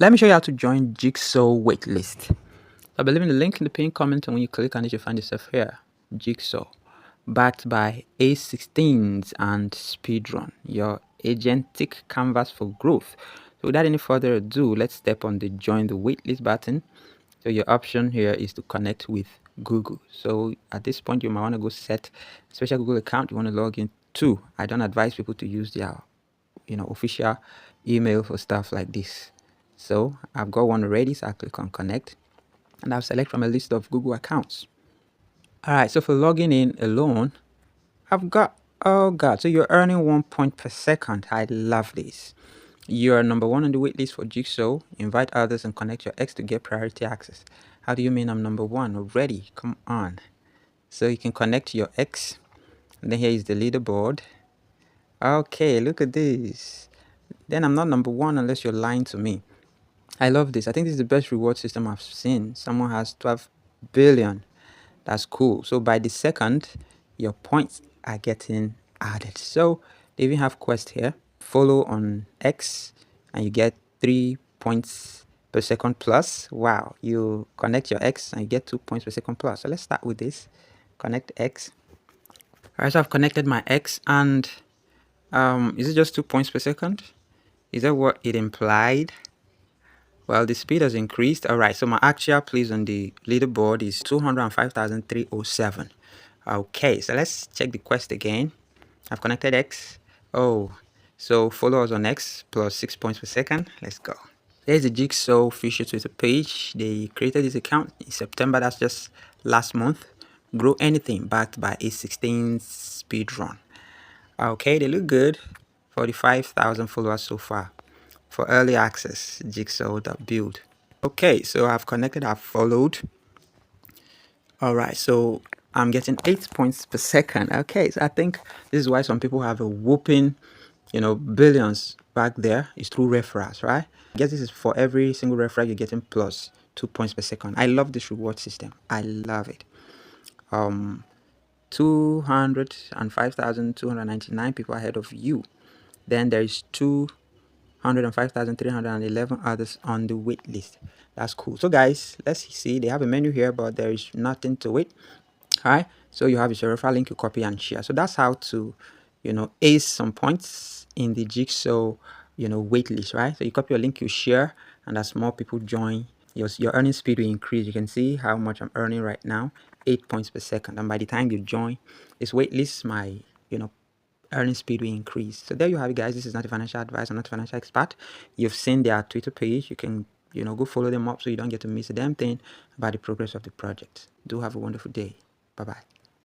Let me show you how to join Jigsaw waitlist. I'll be leaving the link in the pinned comment, and when you click on it, you'll find yourself here. Jigsaw, backed by A16s and Speedrun, your agentic canvas for growth. So without any further ado, let's step on the join the waitlist button. So your option here is to connect with Google. So at this point, you might want to go set a special Google account you want to log in to. I don't advise people to use their official email for stuff like this. So I've got one already, so I'll click on connect and I'll select from a list of Google accounts. All right, so for logging in alone, I've got, oh God, so you're earning 1 point per second. I love this. You're number one on the waitlist for Jigsaw. Invite others and connect your ex to get priority access. How do you mean I'm number one already? Come on. So you can connect your ex. And then here is the leaderboard. Okay, look at this. Then I'm not number one unless you're lying to me. I love this. I think this is the best reward system I've seen. Someone has 12 billion. That's cool. So by the second, your points are getting added. So they even have quest here. Follow on X and you get 3 points per second plus. Wow. You connect your X and you get 2 points per second plus. So let's start with this. Connect X. All right, so I've connected my X and is it just 2 points per second? Is that what it implied? Well, the speed has increased. All right, so my actual place on the leaderboard is 205,307. Okay, so let's check the quest again. I've connected X. Oh, so follow us on X plus 6 points per second. Let's go. There's the Jigsaw official Twitter page. They created this account in September. That's just last month. Grow anything, backed by A16 Speedrun. Okay, they look good. 45,000 followers so far. For early access, jigsaw.build. Okay, so I've connected, I've followed. All right, so I'm getting 8 points per second. Okay, so I think this is why some people have a whooping, billions back there. It's through referrals, right? I guess this is for every single referral you're getting plus 2 points per second. I love this reward system. I love it. 205,299 people ahead of you. Then there is 205,311 others on the wait list. That's cool. So guys, let's see. They have a menu here, but there is nothing to it. All right. So you have your referral link, you copy and share. So that's how to, ace some points in the Jigsaw, wait list, right? So you copy your link, you share, and as more people join, your earning speed will increase. You can see how much I'm earning right now, 8 points per second. And by the time you join this wait list, my, earning speed will increase. So there you have it, guys. This is not a financial advice. I'm not a financial expert. You've seen their Twitter page. You can, go follow them up so you don't get to miss a damn thing about the progress of the project. Do have a wonderful day. Bye-bye.